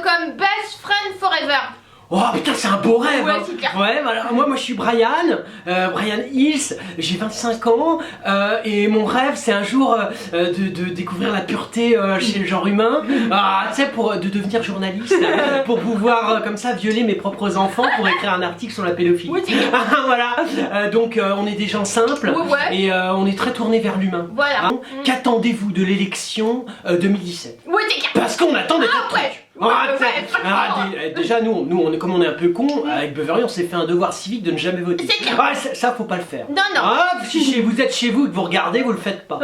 comme best friend forever. Oh putain, c'est un beau rêve. Ouais, hein. c'est clair. Ouais, voilà. Moi je suis Brian Hills, j'ai 25 ans et mon rêve c'est un jour de découvrir la pureté chez le genre humain. Tu sais, de devenir journaliste, pour pouvoir comme ça violer mes propres enfants pour écrire un article sur la pédophilie. Oui, c'est clair. Voilà. Donc on est des gens simples Ouais. et on est très tournés vers l'humain. Voilà. Hein. Qu'attendez-vous de l'élection 2017? Oui, c'est clair. Parce qu'on attend des tas de ouais. trucs. Ouais, Déjà nous comme on est un peu con, avec Beverly on s'est fait un devoir civique de ne jamais voter. C'est clair. Ça faut pas le faire. Non. Si vous êtes chez vous et que vous regardez, vous le faites pas.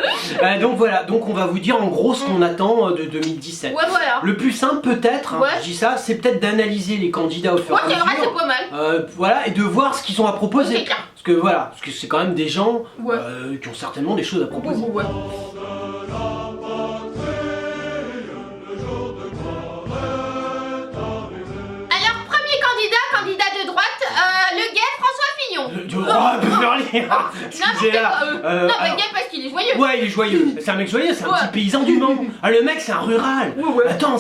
Donc voilà, donc on va vous dire en gros ce qu'on attend de 2017. Ouais, voilà. Le plus simple peut-être, Ouais. je dis ça, c'est peut-être d'analyser les candidats au fur et à C'est vrai, mesure. c'est pas mal. Voilà, et de voir ce qu'ils ont à proposer. C'est clair. Parce que c'est quand même des gens Ouais. qui ont certainement des choses à proposer. Ouais. Candidat de droite, le gay François Fillon. Beverly. Excusez-la. Non, mais gay parce qu'il est joyeux. Ouais, il est joyeux. C'est un mec joyeux, c'est un petit paysan du Mans. Le mec, c'est un rural. Ouais. Attends,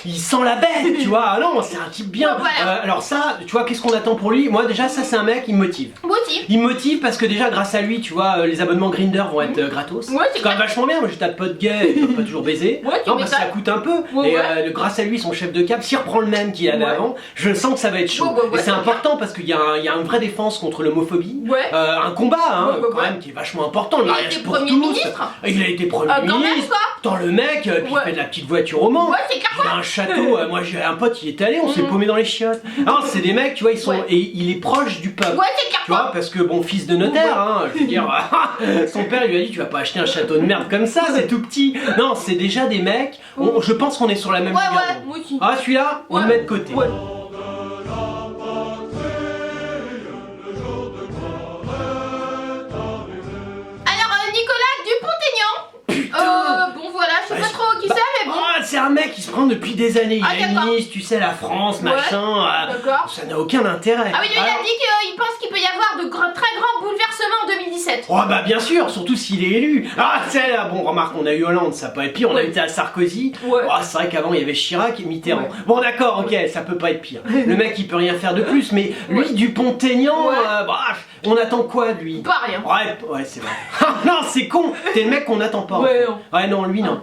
il sent la bête, tu vois. Ah non, c'est un type bien. Ouais, voilà. Alors ça, tu vois, qu'est-ce qu'on attend pour lui? Moi, déjà, ça, c'est un mec, il me motive. Motif. Il me motive parce que déjà, grâce à lui, tu vois, les abonnements Grindr vont être gratos. Ouais, c'est quand même vachement bien. Moi, j'ai tas de potes gays, ils peuvent pas toujours baiser. Ouais, tu Non, parce que ça m'étonnes. coûte un peu. Ouais, Et grâce à lui, son chef de cab, s'il reprend le même qu'il avait avant, je sens que ça va être chaud. Ouais, Et c'est important parce qu'il y a une vraie défense contre l'homophobie. Ouais. Un combat, hein, Ouais. quand même, qui est vachement important. Le Il a mariage été pour Premier tous. ministre. Il a été Premier Quand même, ministre. quoi. Attends, le mec, puis il fait de la petite voiture au Mans. Ouais, c'est clair, Il a un château. Moi, j'ai un pote, il est allé, on s'est paumé dans les chiottes. Non, c'est des mecs, tu vois, ils sont. Ouais. Et il est proche du peuple. Ouais, c'est clair. Tu vois, parce que bon, fils de notaire, hein, je veux dire, son père lui a dit tu vas pas acheter un château de merde comme ça, c'est tout petit. Non, c'est déjà des mecs, je pense qu'on est sur la même longueur d'onde. moi aussi. Ah, celui-là, on le met de côté. Ouais. Alors, Nicolas Dupont-Aignan. Bon, voilà, je sais pas trop qui c'est, mais bon. C'est un mec qui se prend depuis des années, il est d'accord. ministre, tu sais, la France, machin. D'accord. Ça n'a aucun intérêt. Ah oui, lui, il a dit qu'il pense qu'il peut y avoir de très grands bouleversements en 2017. Oh bah bien sûr, surtout s'il est élu. Tu sais là, bon remarque, on a eu Hollande, ça peut être pire, on a été à Sarkozy. Ouais. C'est vrai qu'avant il y avait Chirac et Mitterrand. Ouais. Bon d'accord, ok, ça peut pas être pire. Le mec il peut rien faire de plus, mais lui Dupont-Aignan, on attend quoi de lui? Pas rien. Ouais c'est vrai. Non c'est con, t'es le mec qu'on attend pas. Ouais, en fait. Ouais non, lui non.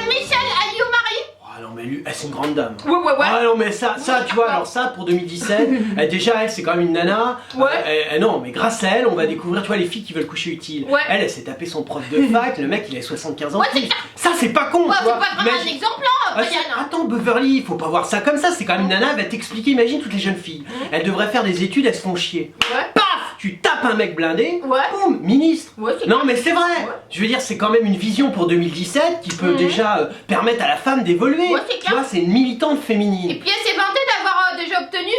Michel Alliot-Marie. Non mais lui, c'est une grande dame. Ouais. Ah non mais ça tu vois, alors ça pour 2017, déjà elle c'est quand même une nana. Ouais. Non mais grâce à elle on va découvrir, tu vois, les filles qui veulent coucher utile. Ouais. Elle s'est tapé son prof de fac, le mec il a 75 ans. Ouais, c'est ça. Ça c'est pas con, Ouais, tu c'est vois. pas vraiment un Imagine- exemple, hein, Ah, Brian. attends Beverly, faut pas voir ça comme ça, c'est quand même une nana, elle va t'expliquer, imagine toutes les jeunes filles. Elles devraient faire des études, elles se font chier. Ouais. Paf, tu tapes un mec blindé, Ouais. boum, ministre. Ouais, c'est Non mais c'est vrai. Ouais. Je veux dire, c'est quand même une vision pour 2017 qui peut déjà permettre à la femme d'évoluer. Ouais, c'est Tu clair. vois, c'est une militante féminine. Et puis elle s'est vantée d'avoir déjà obtenu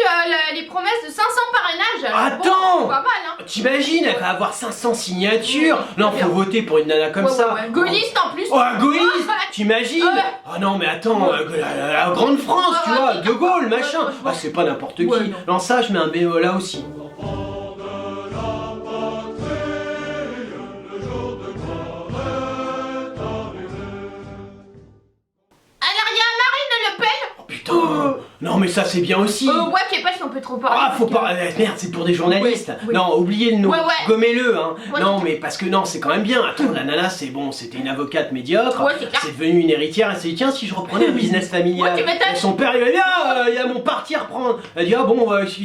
les promesses de 500 parrainages. Alors, Attends. bon, pas mal, hein. T'imagines, elle va avoir 500 signatures. Non, faut voter pour une nana comme ça. Ouais. Gaulliste en plus. Oh, gaulliste. Ouais. T'imagines? Ouais. Oh non, mais attends, la grande France, tu vois, c'est De Gaulle, machin. ouais. C'est pas n'importe qui. Ouais, non. Non, ça, je mets un BE là aussi. Alors il y a Marine Le Pen. Oh putain. Non, mais ça, c'est bien aussi. Ouais, je sais pas si on peut trop parler. Ah, faut pas. Merde, c'est pour des journalistes. Oui. Non, oubliez le nom. Ouais. Gommez-le, hein. Ouais. Non, mais parce que non, c'est quand même bien. Attends, la nana, c'est bon, c'était une avocate médiocre. Ouais, c'est clair. C'est devenu une héritière. Elle s'est dit, tiens, si je reprenais un business familial. Ouais, tu m'étonnes. Et son père, il a dit, il y a mon parti à reprendre. Elle dit,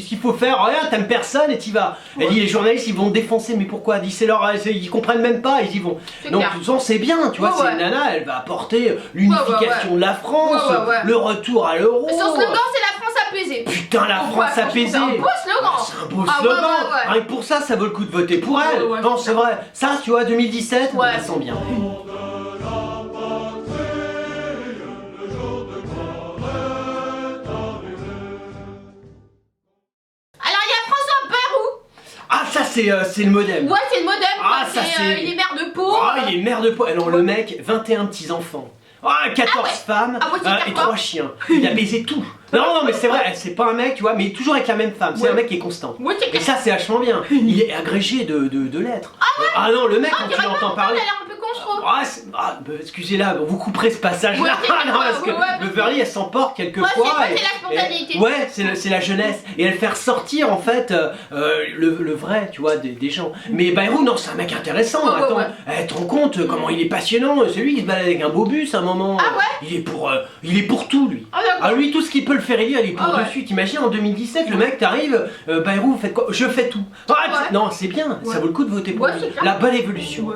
ce qu'il faut faire, regarde, t'aimes personne et t'y vas. Elle dit, les journalistes, ils vont te défoncer. Mais pourquoi? Elle dit, ils comprennent même pas, ils y vont. C'est Donc, clair. de toute façon, c'est bien, tu vois, Ouais, c'est ouais. une nana, elle va apporter l'unification de la France, Ouais. le retour à l'euro. Son slogan c'est la France apaisée. Putain, la France franchement, apaisée. C'est un beau slogan. C'est un beau Ah, slogan. ouais. Rien que pour ça, ça vaut le coup de voter pour elle. Ouais, Non, c'est vrai. Ça, tu vois, 2017, Ouais. ça sent bien. Alors il y a François Bayrou. Ah, ça, c'est le modem. Ouais, c'est le modem. Ah, quoi. ça, c'est- Il est maire de Pau. Ah, il est mère de poids. Non, le mec, 21 petits-enfants. Ah, 14 Ah ouais. femmes Ah ouais, c'est et clair, 3 chiens. Il a baisé tout. Non, mais c'est vrai, c'est pas un mec, tu vois, mais toujours avec la même femme. C'est un mec qui est constant. Ouais, c'est Et ça, c'est vachement bien. Il est agrégé de lettres. Ah non, le mec, quand tu l'entends parler. Elle a l'air un peu con, je trouve. Excusez-la, vous couperez ce passage-là. Ouais, Non, parce que Beverly, elle s'emporte quelquefois. Ouais, c'est la spontanéité. Ouais, c'est la jeunesse. Et elle fait ressortir, en fait, le vrai, tu vois, des gens. Mais Bayrou, non, c'est un mec intéressant. Attends, tu te rends compte comment il est passionnant. C'est lui qui se balade avec un beau bus à un moment. Ah ouais. Il est pour tout, lui. Ah, lui, tout ce qu'il peut le faire élire, il est pour dessus. T'imagines, en 2017, le mec, t'arrives, Bayrou, vous faites quoi? Je fais tout. Non, c'est bien, ça vaut le coup de voter pour lui. La bonne évolution.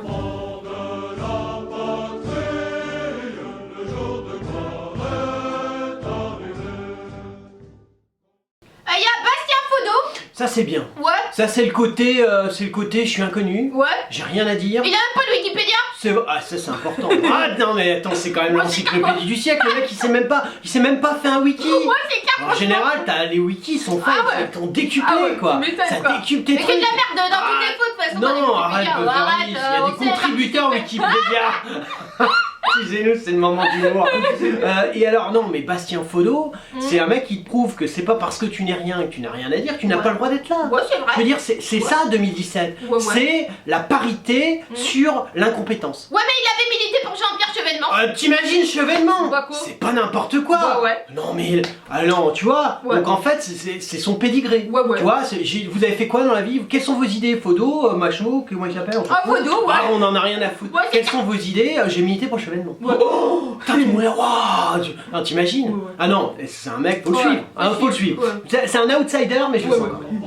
Il y a Bastien Fodo. Ça, c'est bien. Ouais. Ça, c'est le côté, je suis inconnu. Ouais. J'ai rien à dire. Il a même pas de Wikipédia. Ça, c'est important. Non, mais attends, c'est quand même l'encyclopédie du siècle. Le mec, il s'est même pas fait un wiki. Ouais, c'est clair. En général, les wikis sont faits, ils t'ont décuplé, quoi. Ça décuple tes Mais trucs. c'est de la merde dans tous tes fautes, de toute façon. Non, arrête, Beverly, il y a des contributeurs Wikipédia. Excusez-nous, c'est le moment d'humour. Et alors, non, mais Bastien Fodo, c'est un mec qui te prouve que c'est pas parce que tu n'es rien et que tu n'as rien à dire que tu n'as pas le droit d'être là. Ouais, c'est vrai. Je veux dire, c'est ça 2017. C'est la parité sur l'incompétence. Ouais, mais il avait milité pour Jean-Pierre Chevènement. T'imagines Chevènement? Bah, quoi. C'est pas n'importe quoi. Non, mais alors, tu vois, donc en fait, c'est son pédigré. Tu vois, vous avez fait quoi dans la vie? Quelles sont vos idées? Fodo, Macho, comment il s'appelle? Fodo, ouais. On en a rien à foutre. Quelles sont vos idées? J'ai milité pour Chevènement. Oh, putain, non, t'imagines? Ah non, c'est un mec, faut le suivre. Faut le suivre. C'est un outsider, mais je le sens quand même.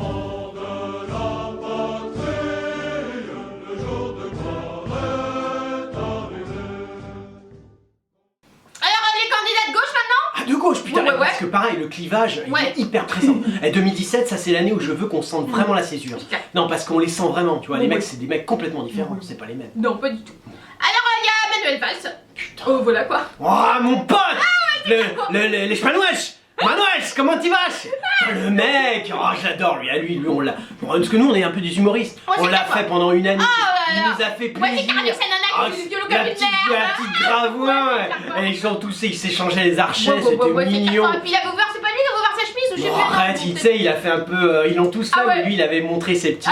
De gauche, putain, parce que pareil, le clivage il est hyper présent. Et 2017, ça c'est l'année où je veux qu'on sente vraiment la césure. Non, parce qu'on les sent vraiment, tu vois, les mecs, c'est des mecs complètement différents, c'est pas les mêmes. Non, pas du tout. Alors, il y a Manuel Valls. Putain. Oh, voilà quoi. Oh, mon pote. Les Spanois. Manuel, comment tu vas? Le mec, j'adore lui, on l'a. Parce que nous on est un peu des humoristes. On l'a fait pendant une année. Il nous a fait plaisir. La petite Gravouin. Et ils sont tous, ils s'échangeaient les archets, c'était mignon. Et puis il avait ouvert, c'est pas lui qui avait ouvert sa chemise ou je sais plus. Arrête, tu sais, il a fait un peu. Ils l'ont tous fait, mais lui il avait montré ses petits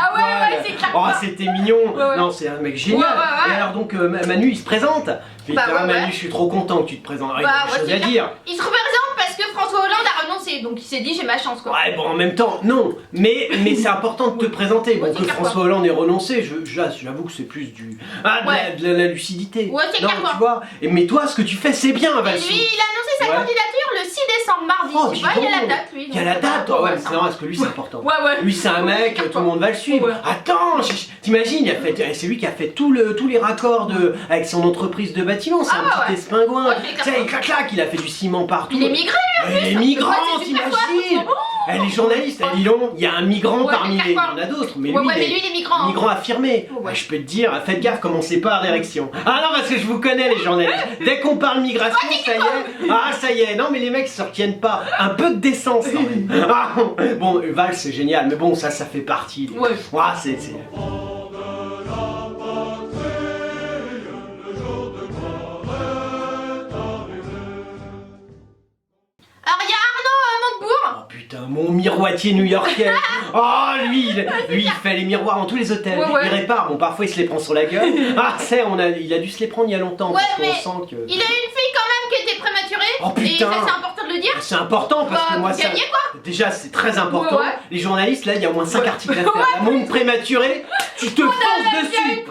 poils. C'était mignon. Non, c'est un mec génial. Et alors donc Manu il se présente. Putain, Manu, je suis trop content que tu te présentes. Il y a des choses à dire. Il se représente parce que François Hollande a renoncé, donc il s'est dit j'ai ma chance quoi. Ouais, bon, en même temps, non, mais c'est important de te présenter. Bon, que François Hollande ait renoncé, j'avoue que c'est plus de la lucidité. Ouais, c'est clair quoi. Tu vois, mais toi, ce que tu fais, c'est bien, Valsou. Et lui, il a annoncé sa candidature le 6 décembre, mardi. Tu vois, il y a la date, lui. Il y a la date, ouais, mais c'est normal, parce que lui, c'est important. Ouais. Lui, c'est un mec, tout le monde va le suivre. Attends, t'imagines, c'est lui qui a fait tous les raccords avec son entreprise de bâtiment, c'est un petit espingouin. Tu sais, il clac, il a fait du ciment partout. Il est migré, lui, en plus. Il est migrant, t'imagines? Les journalistes, dis donc, il y a un migrant parmi les. Il y en a d'autres, mais lui, il est migrant. Migrant affirmé. Je peux te dire, faites gaffe, commencez pas à l'érection. Ah non, parce que je vous connais, les journalistes. Dès qu'on parle migration, ça y est. Ah, ça y est. Non, mais les mecs, ils se retiennent pas. Un peu de décence, quand même. Bon, Valls, c'est génial, mais bon, ça fait partie. C'est. Putain, mon miroitier new-yorkais. Oh, lui, il fait les miroirs dans tous les hôtels. Il répare. Bon, parfois, il se les prend sur la gueule. Il a dû se les prendre il y a longtemps. Parce qu'on sent que. Il a eu une fille quand même qui était prématurée. Oh putain. Et ça, c'est important de le dire. C'est important parce que moi, ça. Déjà, c'est très important. Les journalistes, là, il y a au moins 5 articles à faire. La monde prématuré, tu te fonces dessus.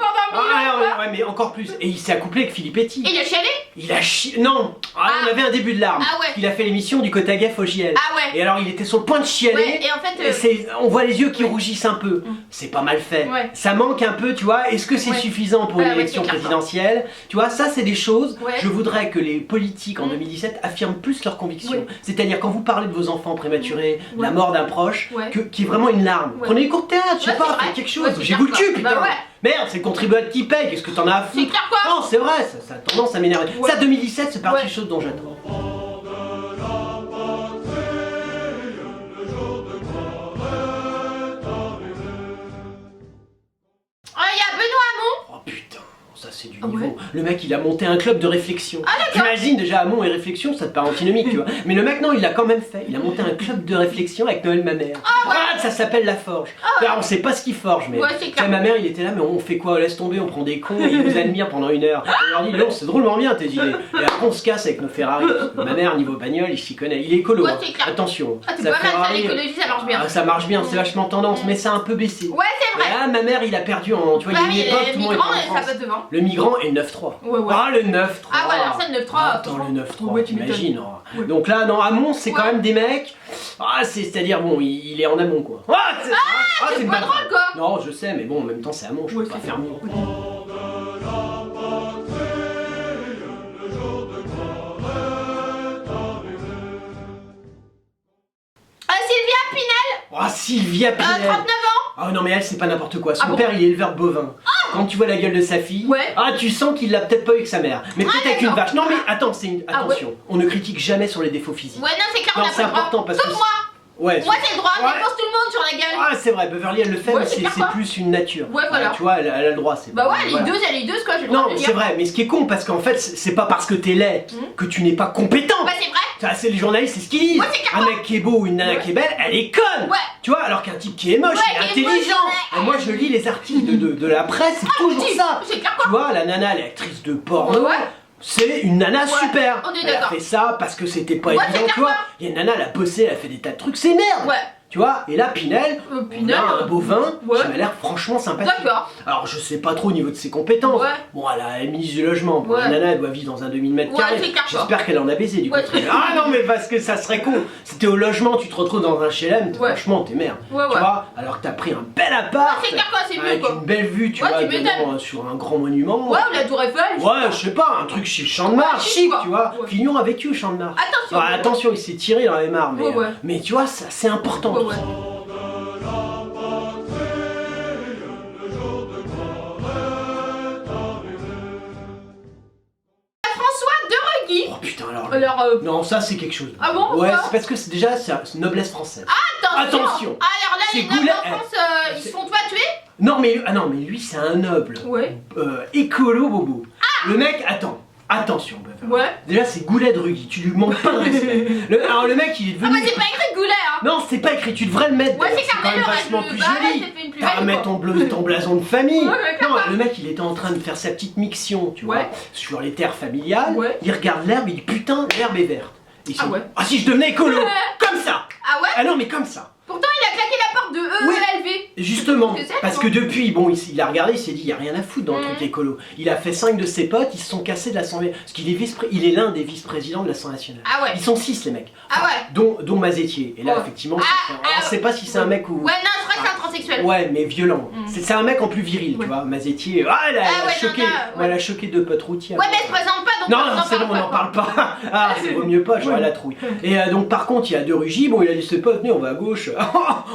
Mais encore plus. Et il s'est accouplé avec Philippe Etty. Et il a chialé? Il a chialé. Non. On avait un début de larmes. Il a fait l'émission du Kotagef au JL. Et alors, il était sur le point de chialer. Et en fait. On voit les yeux qui rougissent un peu. C'est pas mal fait. Ça manque un peu, tu vois. Est-ce que c'est suffisant pour une élection présidentielle? Tu vois, ça, c'est des choses. Je voudrais que les politiques en 2017 affirment plus leurs convictions. C'est-à-dire, quand vous parlez de vos enfants prématurés, de la mort d'un proche, qui est vraiment une larme. Prenez des cours de théâtre, je sais pas, faites quelque chose. J'ai vous le cul, putain. Merde, c'est le contribuable qui paye, qu'est-ce que t'en as à foutre? Non, c'est vrai, ça a tendance à m'énerver. Ça, 2017, c'est partie des choses dont j'attends. Il y a Benoît Hamon. Oh putain, ça c'est du du Ah ouais. niveau. Le mec, il a monté un club de réflexion. Ah, d'accord. T'imagines déjà Hamon et réflexion, ça te paraît antinomique, tu vois. Mais le mec, non, il l'a quand même fait. Il a monté un club de réflexion avec Noël Mamère. Ah ouais. Ah, ça s'appelle la forge. Alors, on sait pas ce qu'il forge, mais Ouais, c'est tu clair. sais, ma mère, il était là, mais on fait quoi? Laisse tomber, on prend des cons et ils nous admirent pendant 1 heure. On leur dit, non, c'est drôlement bien tes idées. Et après, on se casse avec nos Ferrari. Ma mère, niveau bagnole, il s'y connaît. Il est écolo. Ouais, hein. c'est clair. Attention. Ah, c'est sa pas mal ça, Ferrari, l'écologie, ça marche bien. ah, ça marche bien, c'est vachement tendance, mais ça a un peu baissé. Ouais, c'est vrai. Et là, ma mère, il a perdu en. Tu vois, Bah il y a oui, une époque, les tout le monde migrants, était en ça France. passe devant. Le migrant et le 9-3. Ouais, ouais. Ah, le 9-3. Ah ouais, alors ça, le 9-3. Attends, le 9-3, Ouais, tu t'imagines. Ouais. Donc là, non, Hamon, c'est quand Ouais. même des mecs. Ah, c'est-à-dire, bon, il est en amont, quoi. Ah, c'est une pas belle drôle, phrase. quoi. Non, je sais, mais bon, en même temps, c'est Hamon, je Ouais, peux pas c'est faire mieux. Sylvia Pinel, Ah, Sylvia Pinel. 39 ans. Ah non mais elle c'est pas n'importe quoi, son Ah bon père il est éleveur de bovins. Quand tu vois la gueule de sa fille, Ouais. ah tu sens qu'il l'a peut-être pas eu avec sa mère, mais peut-être avec une d'accord. vache. Non mais attends, c'est une... Ah attention, on ne critique jamais sur les défauts physiques. Ouais, non, c'est clair, on Non a c'est pas le droit. important parce que... Sauf moi. Ouais, Moi, c'est le droit, Ouais. on défonce tout le monde sur la gueule. ah c'est vrai, Beverly elle le fait Ouais, mais c'est c'est clair, quoi. plus une nature. Ouais, voilà. Tu vois, elle a le droit, c'est Bah pas- ouais, elle est voilà. hideuse, quoi, j'ai le droit Non de le c'est dire. vrai, mais ce qui est con parce qu'en fait c'est pas parce que t'es laid que tu n'es pas compétent. Bah, c'est vrai. Ça, c'est les journalistes, c'est ce qu'ils disent. Ouais, c'est clair, Un mec qui est beau ou une nana Ouais. qui est belle, elle est conne. Ouais. Tu vois, alors qu'un type qui est moche, Ouais, il est qui est intelligent. moche, Et moi, je lis les articles de la presse, c'est toujours Si, ça. c'est clair, Tu quoi. vois, la nana, elle est actrice de porno. Ouais. C'est une nana Ouais, super. on est Elle a d'accord. fait ça parce que c'était pas Ouais, c'est évident, clair, tu vois. quoi. Il y a une nana, elle a bossé, elle a fait des tas de trucs, c'est merde. Ouais. Tu vois, et là, Pinel, Pinel, on a un bovin ouais. qui m'a l'air franchement sympathique. D'accord. Alors, je sais pas trop au niveau de ses compétences. Ouais. Bon, elle est ministre du logement. Bon, Ouais. la nana, elle doit vivre dans un demi-mètre Ouais, carré. c'est clair, quoi. J'espère qu'elle en a baisé du coup. Ouais, c'est- Ah non, mais parce que ça serait con. C'était au logement, tu te retrouves dans un HLM, Ouais. franchement, t'es merde. Ouais, Tu ouais. vois, alors que t'as pris un bel appart. Ouais, c'est clair, quoi, c'est mieux, avec quoi. une belle vue, tu Ouais, vois, tu m'étonnes. donnant, sur un grand monument. Ouais, ou la Tour Eiffel. Ouais, je sais pas, un truc chez Champ de Mars, Ouais, chic, quoi. tu vois. Ouais. Fignon a vécu au Champ de Mars. Attention. Ah, attention, il s'est tiré dans les mares, mais, Ouais, ouais. mais tu vois, ça, c'est important. Ouais, tout ouais. ça. François de Rugy. Oh putain, alors. Alors, Non, ça c'est quelque chose. Ah bon, Ouais, pourquoi c'est parce que c'est déjà c'est une noblesse française. attention. Alors là, C'est les nobles Goulet- en France, ils c'est- se font pas tuer. Non mais lui c'est un noble. Ouais. Écolo bobo. Le mec, attends, attention. Beverly. Ouais. Déjà c'est Goulet de Rugy, tu lui manques pas de respect. Alors le mec il est Ah devenu. bah c'est pas écrit Goulet, hein. Non, c'est pas écrit, tu devrais le mettre. Ouais, d'ailleurs, c'est quand carré, même le vachement reste, plus bah ouais, joli. c'est fait une plus T'as à belle, mettre quoi. ton blason de famille. Ouais, ouais, Non, clairement. le mec il était en train de faire sa petite miction, tu vois, Ouais. sur les terres familiales. Ouais. Il regarde l'herbe, il dit putain, l'herbe est verte. Et il se Ah dit, ouais. ah si je devenais écolo, comme ça. Ah ouais. Ah non mais comme ça. Pourtant, il a claqué la porte de EELV. Justement, Qu'est-ce que c'est, parce toi que depuis, bon, il a regardé, il s'est dit, il n'y a rien à foutre dans le Mhm. truc écolo. Il a fait 5 de ses potes, ils se sont cassés de l'Assemblée. Parce qu'il est il est l'un des vice-présidents de l'Assemblée nationale. Ah ouais. Ils sont 6 les mecs. Ah ouais. Dont Mazetier. Et là, Ouais. effectivement, Ah, on sait pas si c'est un mec ou... Ouais, non, je crois que c'est un transsexuel. Ouais, mais violent. Mhm. C'est un mec en plus viril, Ouais. tu vois. Mazetier, elle a Ah ouais, choqué, non, là, ouais. elle a choqué 2 potes routiers. Ouais, mais elle se présente pas, donc Non, on non, en c'est bon, on n'en parle parle pas. Ah, ça vaut mieux pas, j'aurais la trouille. Et donc, par contre, il y a De Rugy, bon, il a dit ses potes, venez, on va à gauche,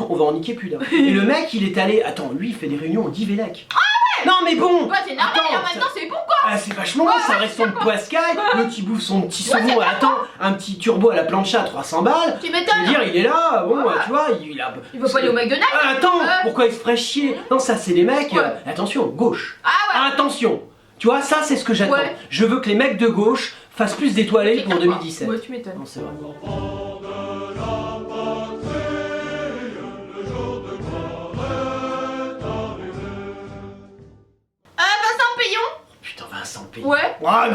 on va en niquer plus d'un. Et le mec, il est allé, attends, lui, il fait des réunions au Divélec. Ah ouais. Non, mais bon. Ouais, c'est normal, Attends, hein, maintenant c'est bon quoi. Ah, c'est vachement bon, c'est un restaurant de poiscaille, l'autre il bouffe son petit Ouais, saumon, c'est attends, un petit turbo à la plancha à 300 balles. Tu Je veux m'étonnes. dire, il est là, bon, Ouais. tu vois, il a... Il va pas aller au McDonald's. Ah, attends, Ouais. pourquoi il se ferait chier? Non, ça c'est des mecs, Ouais. attention, gauche. Ah ouais. Attention, tu vois, ça c'est ce que j'attends. Ouais. Je veux que les mecs de gauche fassent plus d'étoilés C'est pour clair, quoi. 2017. Ouais, tu m'étonnes. Non, c'est vrai. Vincent Payon. Putain, Vincent Payon. Ouais. Ah,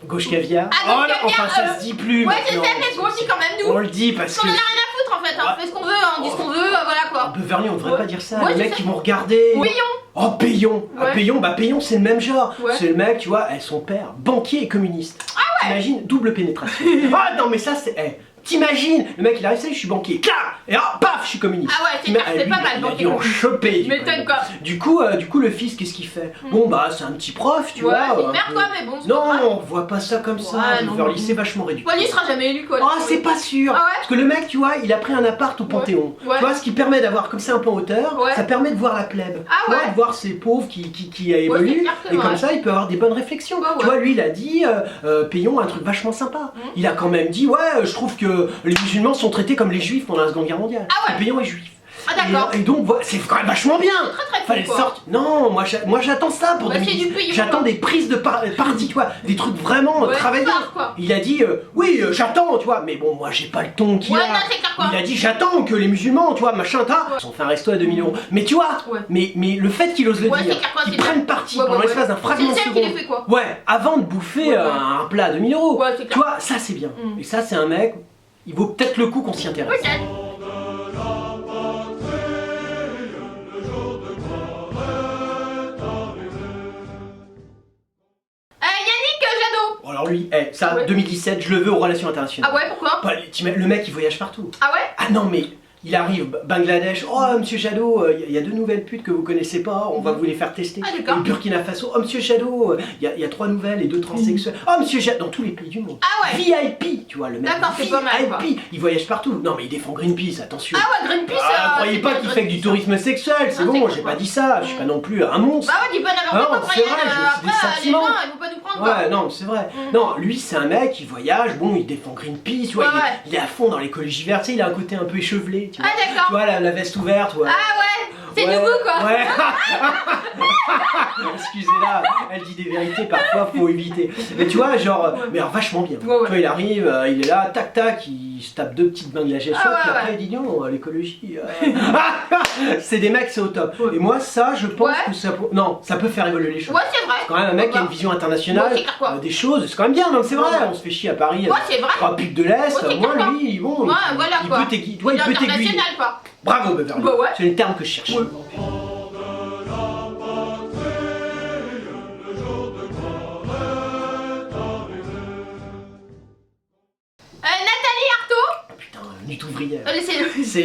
gauche caviar. Ah, Oh gauche là, enfin, caviar, ça se dit plus. Ouais, c'est maintenant. ça, mais on dit quand même On nous. le dit parce Parce qu'on que. en a rien à foutre en fait, hein. On fait ce qu'on veut, hein. On dit ce qu'on veut, voilà quoi. Beverly, on devrait Ouais. pas dire ça. Ouais, les je mecs, sais. ils vont regarder. Payon. Oh, Payon. Ah, Ouais. Payon, c'est le même genre. Ouais. C'est le mec, tu vois, son père, banquier et communiste. Ah ouais. T'imagines, double pénétration. Ah non, mais ça, c'est. T'imagines, le mec il arrive, salut, je suis banquier, clac, et hop, paf, je suis communiste. Ah ouais, c'est clair, c'est lui, pas mal, il a banquier dû en communiste. choper. Tu m'étonnes quoi. Du coup, le fils, qu'est-ce qu'il fait? Bon, bah, c'est un petit prof, tu Ouais, vois. c'est une un merde peu- quoi, mais bon. c'est pas Non, grave. on voit pas ça comme ça. Ouais, non, Beverly, non. c'est vachement réduit. Ouais, lui il sera jamais élu quoi. Ah, c'est pas sûr. Ah ouais. Parce que le mec, tu vois, il a pris un appart au Panthéon. Ouais. Tu vois, ce qui permet d'avoir comme ça un peu en hauteur, Ouais. ça permet de voir la plèbe. Ah Tu vois, ouais. de voir ces pauvres qui c'est évoluent. clair que Et comme ouais. ça, il peut avoir des bonnes réflexions. Bah ouais. Tu vois, lui, il a dit, Payon, un truc vachement sympa. Il a quand même dit, ouais, je trouve que les musulmans sont traités comme les juifs pendant la Seconde Guerre mondiale. Ah ouais. Et Payon est juif. Ah d'accord. Et donc, voilà, c'est quand même vachement bien. Très très Fallait quoi. sortir. Non, moi j'attends ça pour Ouais, c'est 2010. du pays, J'attends quoi. des prises de parti, tu vois, des trucs vraiment Ouais, travaillés. fort, quoi. Il a dit oui, j'attends, tu vois, mais bon, moi j'ai pas le ton qu'il Ouais, a. non, c'est clair, quoi. Il a dit j'attends que les musulmans, tu vois, machin, ils ont fait un resto à 2000 €. Mais tu vois, Ouais. mais le fait qu'il ose le Ouais, c'est dire, clair, quoi, qu'il c'est prenne bien. parti Ouais, pendant ouais, l'espace ouais. d'un fragment de C'est celle qui seconde. les fait, quoi. Ouais, avant de bouffer Ouais, ouais. un plat à 2000 €. Ouais, c'est Tu clair. vois, ça c'est bien. Mm. Et ça c'est un mec, il vaut peut-être le coup qu'on s'y intéresse. Peut-être. Yannick Jadot. Bon, alors lui, ça, Ouais. 2017, je le veux aux relations internationales. Ah ouais, pourquoi? Pas- le mec il voyage partout. Ah ouais? Ah non mais il arrive, Bangladesh, oh monsieur Jadot, il y a deux nouvelles putes que vous connaissez pas, on va vous les faire tester. Ah, d'accord. Le Burkina Faso, oh monsieur Jadot, il y a 3 nouvelles et 2 transsexuels. Oh monsieur Jadot, dans tous les pays du monde. Ah ouais. VIP, tu vois le mec. D'accord, c'est pas mal, quoi. VIP, il voyage partout. Non mais il défend Greenpeace, attention. Ah ouais, Greenpeace. Croyez c'est pas bien, qu'il fait que du Greenpeace. tourisme sexuel, c'est Non, bon, c'est j'ai quoi. pas dit ça, je suis pas non plus un monstre. Bah ouais, dis pas Ah n'importe non, quoi, c'est Brian. vrai, j'ai des Après, les sentiments. gens, ils vont pas nous prendre, quoi. Ouais, non, c'est vrai. Mm. Non, lui, c'est un mec, il voyage, bon, il défend Greenpeace, tu vois, Ouais, il, est- ouais. il est à fond dans l'écologie verte, tu sais, il a un côté un peu échevelé, tu vois. Ah, d'accord. Tu vois, la veste ouverte, ouais. Ah ouais, c'est Ouais, nouveau, quoi. Ouais. Excusez-la, elle dit des vérités, parfois faut éviter. Mais tu vois, genre, mais alors vachement bien. Ouais, ouais. Tu vois, il arrive, il est là, tac tac, il se tape 2 petites Bangladeshaises, Ah, ouais, puis après ouais. il dit non, l'écologie. C'est des mecs, c'est au top. Ouais. Et moi, ça, je pense Ouais. que ça peut. Non, ça peut faire évoluer les choses. Ouais, c'est vrai. C'est quand même un mec qui a une Ouais, vision internationale Ouais, c'est clair, quoi. des choses, c'est quand même bien, non c'est vrai, Ouais, ouais. on se fait chier à Paris, Ouais, c'est vrai. 3 putes de l'Est, Ouais, c'est moi clair, quoi. lui, bon, Ouais, voilà, il quoi. peut t'aiguiller, tu vois, il peut t'aiguiller. international, quoi. Bravo Beverly, Bah ouais. c'est le terme que je cherche. Ouais. Nathalie Arthaud. Putain, lutte ouvrière.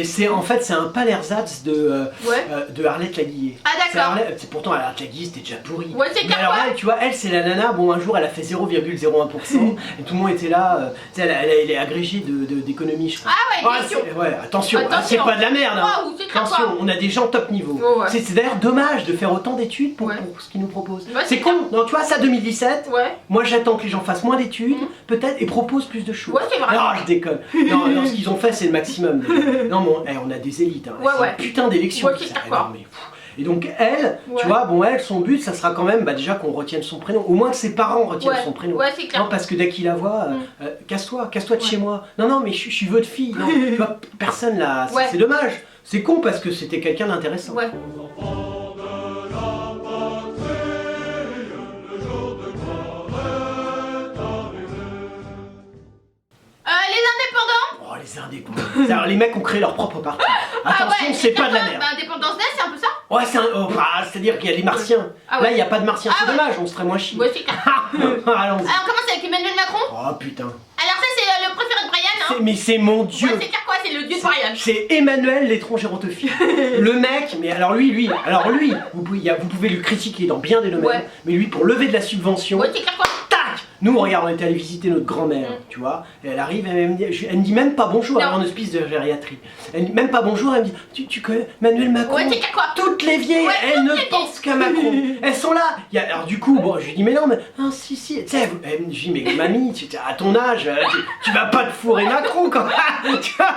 C'est... En fait, c'est un palersatz Ouais. de Arlette Laguillet. Ah, d'accord. C'est pourtant Arlette Laguillet, c'était déjà pourri. Ouais, c'est Mais clair, alors quoi. elle, tu vois, elle c'est la nana, bon un jour elle a fait 0,01% et tout le monde était là, tu sais, elle est agrégée d'économie je crois. Ah ouais, question. Ouais, attention, Attention. c'est pas de la merde. Hein. Waouh, c'est clair, Attention, quoi. on a des gens top niveau. Oh, ouais. C'est d'ailleurs dommage de faire autant d'études pour, Ouais. pour ce qu'ils nous proposent. Ouais, c'est c'est con, non, tu vois, ça 2017, Ouais. moi j'attends que les gens fassent moins d'études, Mhm. peut-être, et proposent plus de choses. Ouais, c'est vrai. Non, je déconne. Non, ce qu'ils ont fait, c'est le maximum. Non, mais on a des élites. Hein. Ouais, C'est ouais. une putain d'élection. Ouais, qui c'est s'arrête. clair, quoi. Non, mais, pff. Et donc, elle, Ouais. tu vois, bon, elle, son but, ça sera quand même déjà qu'on retienne son prénom. Au moins que ses parents retiennent Ouais. son prénom. Ouais, c'est clair. Non, parce que dès qu'il la voit, casse-toi de Ouais. chez moi. Non, non, mais je suis votre fille. Non, tu vois, personne là. Ouais. C'est dommage. C'est con parce que c'était quelqu'un d'intéressant. Ouais. Les indépendants. Oh, les indépendants. Alors, les mecs ont créé leur propre parti. Attention, c'est pas de la merde. Bah, Indépendance Day, c'est un peu ça. Ouais, c'est-à-dire qu'il y a les martiens. Ah ouais. Là, il n'y a pas de martiens. Ah C'est ouais. dommage, on serait moins chier. Ouais, c'est clair. Allons-y. Alors, on commence avec Emmanuel Macron. Oh putain. Alors, ça, c'est le préféré de Brian, hein. Mais c'est mon dieu. Ouais, c'est clair, quoi. C'est le dieu de Brian. C'est Emmanuel l'étron gérontophile. Le mec, mais alors lui, vous pouvez lui critiquer dans bien des domaines, Ouais. mais lui pour lever de la subvention, Ouais, c'est clair, quoi. tac. Nous, regarde, on était allé visiter notre grand-mère, tu vois, et elle arrive, elle me dit même pas bonjour, elle est Non. en hospice de gériatrie. Elle me dit même pas bonjour, elle me dit, tu connais Emmanuel Macron? Ouais, c'est clair, quoi. Toutes les vieilles, Ouais, elles ne toutes les pensent qu'à Macron. Elles sont là. Alors du coup, bon, je lui dis mais non, mais si, tu sais, je lui dis mais mamie, à ton âge, tu vas pas te fourrer Macron quand tu vois.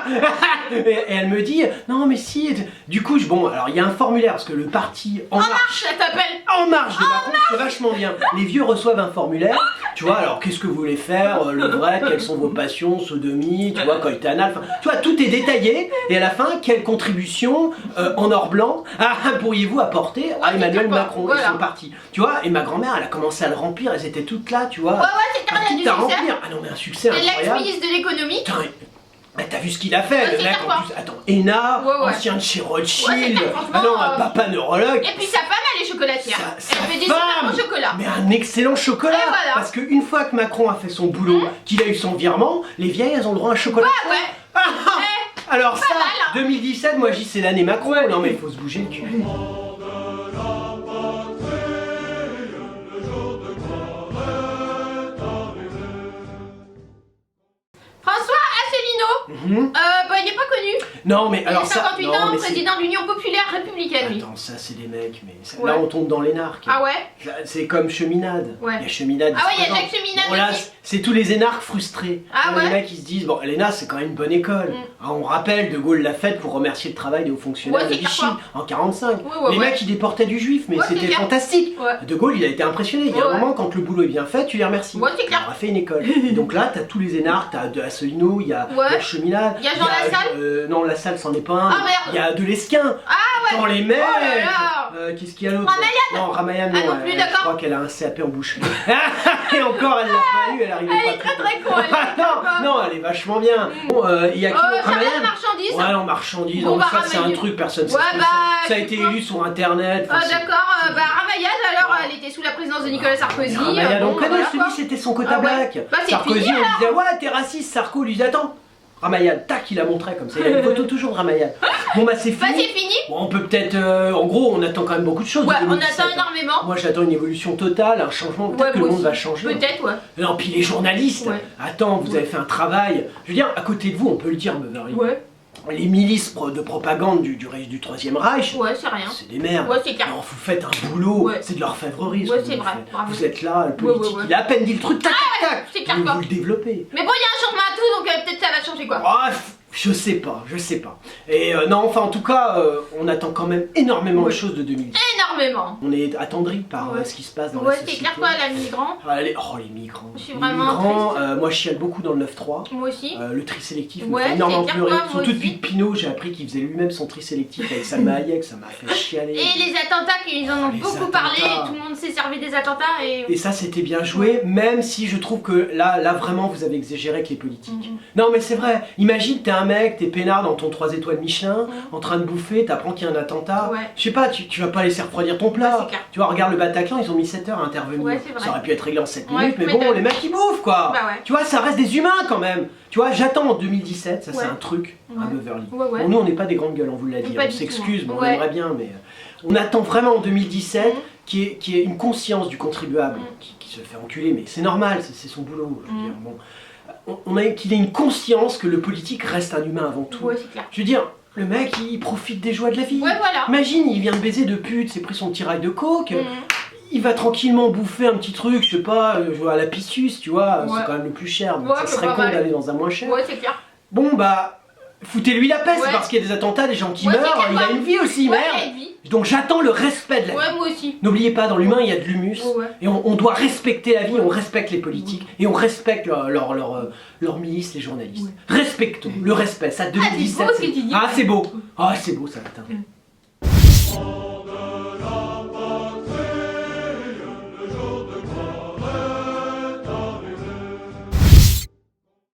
Et elle me dit non mais si. Du coup, bon, alors il y a un formulaire parce que le parti En Marche, Ça t'appelle. En Marche de Macron, c'est vachement bien. Les vieux reçoivent un formulaire. Tu vois, alors qu'est-ce que vous voulez faire, le vrai, quelles sont vos passions, sodomie, tu vois, coït anal, enfin, tu vois, tout est détaillé. Et à la fin, quelle contribution en or blanc pourriez-vous apporter à Ouais, Emmanuel c'est clair, Macron voilà. et son parti? Tu vois, et ma grand-mère, elle a commencé à le remplir, elles étaient toutes là, tu vois. Ouais, c'est clair, il y a du tout à succès. remplir. Ah non, mais un succès Et incroyable. l'ex-ministre de l'économie. Putain, mais t'as vu ce qu'il a fait, Ouais, le c'est mec, clair, en quoi. plus, attends, ENA, Ouais, ouais. ancien de chez Ouais, Rothschild, c'est clair, franchement, ah non, un papa neurologue. Et puis sa femme, elle est chocolatière. Sa Elle fait des femme, super bons chocolats. mais un excellent chocolat. Et voilà. Parce qu'une fois que Macron a fait son boulot, qu'il a eu son virement, les vieilles elles ont le droit à un chocolat. Ah ouais. Ah, Eh, alors ça, mal, hein. 2017, moi j'y c'est l'année Macron. Non mais il faut se bouger le cul. François Asselineau. Mhm. Bah, il est pas connu. Non, mais Il a alors ça. 58 non, ans, mais c'est- président de l'Union populaire républicaine, lui. Attends, ça c'est des mecs, mais Ouais. là on tombe dans l'énarque. Ah ouais? C'est comme Cheminade. Ouais. Il y a Cheminade. Ah ouais, il y a se présente. Jacques Cheminade Bon, là, aussi. c'est tous les énarques frustrés. Ah ouais. Les mecs ils se disent, bon, l'ENA c'est quand même une bonne école. Ah, on rappelle, De Gaulle l'a faite pour remercier le travail des hauts fonctionnaires Ouais, de c'est Vichy clair, en 45. Ouais, Les ouais. mecs ils déportaient du juif, mais Ouais, c'est c'était clair. fantastique. Ouais. De Gaulle il a été impressionné. Il y a un Ouais. moment, quand le boulot est bien fait, tu les remercies. Ouais, c'est clair. On a fait une école. Et donc là, t'as tous les énarques, t'as de Asselineau, il y a Ouais. Cheminade. Il y a Jean Lassalle. Non, Lassalle c'en est pas un. Ah, mais merde. il y a de l'Esquin. Ah ouais. Attends, les mecs. Oh là là. Qu'est-ce qu'il y a d'autre? Ramayan. Non, Ramayan, Ah, non. non plus, Je d'accord. crois qu'elle a un CAP en boucherie. Et encore, elle l'a pas eu, elle arrivait Elle pas est très con, elle est très non, non, elle est vachement bien. Bon, il y a qui d'autre, Charlotte Ramayan? Marchandise. Ouais, non, marchandise, Bon, non, bah, ça c'est un Ramayan. truc, personne ne Ouais, sait ce que bah, c'est. Ça a je été sais pas. élu sur internet. Ah enfin, c'est- d'accord, bah Ramayad alors elle était sous la présidence de Nicolas Sarkozy. Ramayan, bon, on connaît, voilà, je te quoi. dis, c'était son quota Ah ouais. black. Bah, c'est Sarkozy, fini, on disait, ouais, t'es raciste, Sarko, lui disait, attends. Ramayan, tac, il la montrait comme ça. Il a une photo toujours de Ramayan. Bon, bah, c'est Bah fini. c'est fini. Bon, on peut peut-être. En gros, on attend quand même beaucoup de choses. Ouais, de on 2017, attend hein. énormément. Moi, j'attends une évolution totale, un changement. Peut-être Ouais, que le moi monde aussi. va changer. Peut-être, ouais. Non, puis les journalistes. Ouais. Attends, vous avez fait un travail. Je veux dire, à côté de vous, on peut le dire, Beverly. Ouais, Les milices de propagande du Troisième Reich. ouais, c'est rien. C'est des merdes. Ouais, c'est clair. Non, vous faites un boulot, Ouais. c'est de l'orfèvrerie. ce Ouais, que c'est vous vrai, faites. bravo. Vous êtes là, le politique, ouais. il a à peine dit le truc, tac, tac, tac. c'est clair, vous, quoi. vous le développez. Mais bon, il y a un changement à tout, donc peut-être ça va changer quoi. Ah, je sais pas. Et non, enfin, en tout cas, on attend quand même énormément de Ouais. choses de 2010. Énormément. On est attendri par Ouais. ce qui se passe dans Ouais, la c'est société. clair quoi, la migrant. Ah, les migrants. Je suis Les vraiment migrants, triste. moi je chiale beaucoup dans le 9-3. Moi aussi. Le tri sélectif me Ouais, fait énormément c'est clair, pleurer. moi Surtout aussi. depuis que Pinot, j'ai appris qu'il faisait lui-même son tri sélectif avec Salma Hayek, ça m'a fait chialer. Et les attentats, qu'ils en ont Les beaucoup parlé, attentats. et tout le monde s'est servi des attentats et. Et ça c'était bien joué, même si je trouve que là vraiment vous avez exagéré avec les politiques. Non mais c'est vrai, imagine t'es un mec, t'es peinard dans ton 3 étoiles Michelin, en train de bouffer, t'apprends qu'il y a un attentat. Ouais. Je sais pas, tu vas pas laisser refroidir ton Ouais, plat. c'est clair. Tu vois, regarde le Bataclan, ils ont mis 7 heures à intervenir. Ouais, c'est vrai. Ça aurait pu être réglé en 7 Ouais, minutes, mais tu bon, m'étonnes. les mecs ils bouffent quoi. Bah ouais. Tu vois, ça reste des humains quand même. Tu vois, j'attends en 2017, ça c'est Ouais. un truc à Ouais. Beverly. Ouais, ouais. Bon, nous on n'est pas des grandes gueules, on vous l'a dit, Pas on du s'excuse, tout, mais hein. on Ouais. aimerait bien, mais on attend vraiment en 2017 Mhm. qu'il y ait une conscience du contribuable Mhm. qui se fait enculer, mais c'est normal, c'est son boulot. Je veux Mhm. dire, bon. Qu'il ait une conscience que le politique reste un humain avant tout. Ouais, c'est clair. Je veux dire, le mec il profite des joies de la vie. Ouais, voilà. Imagine, il vient de baiser de pute, s'est pris son petit rail de coke. Mhm. Il va tranquillement bouffer un petit truc, je sais pas, à la Pissus, tu vois, Ouais. c'est quand même le plus cher, donc Ouais, ça c'est serait pas con mal. d'aller dans un moins cher. Ouais, c'est clair. Bon bah, foutez-lui la paix, c'est Ouais. parce qu'il y a des attentats, des gens qui Ouais, c'est meurent, clair, il a quoi. une vie aussi, Ouais, merde. il y a une vie. Donc j'attends le respect de la vie. Ouais, moi aussi. N'oubliez pas, dans l'humain il y a de l'humus, Ouais, ouais. et on doit respecter la vie, on respecte les politiques, et on respecte leurs milices, les journalistes. Respectons, le respect, ça 2017. beau ce que tu dis. Ah c'est beau, ça putain.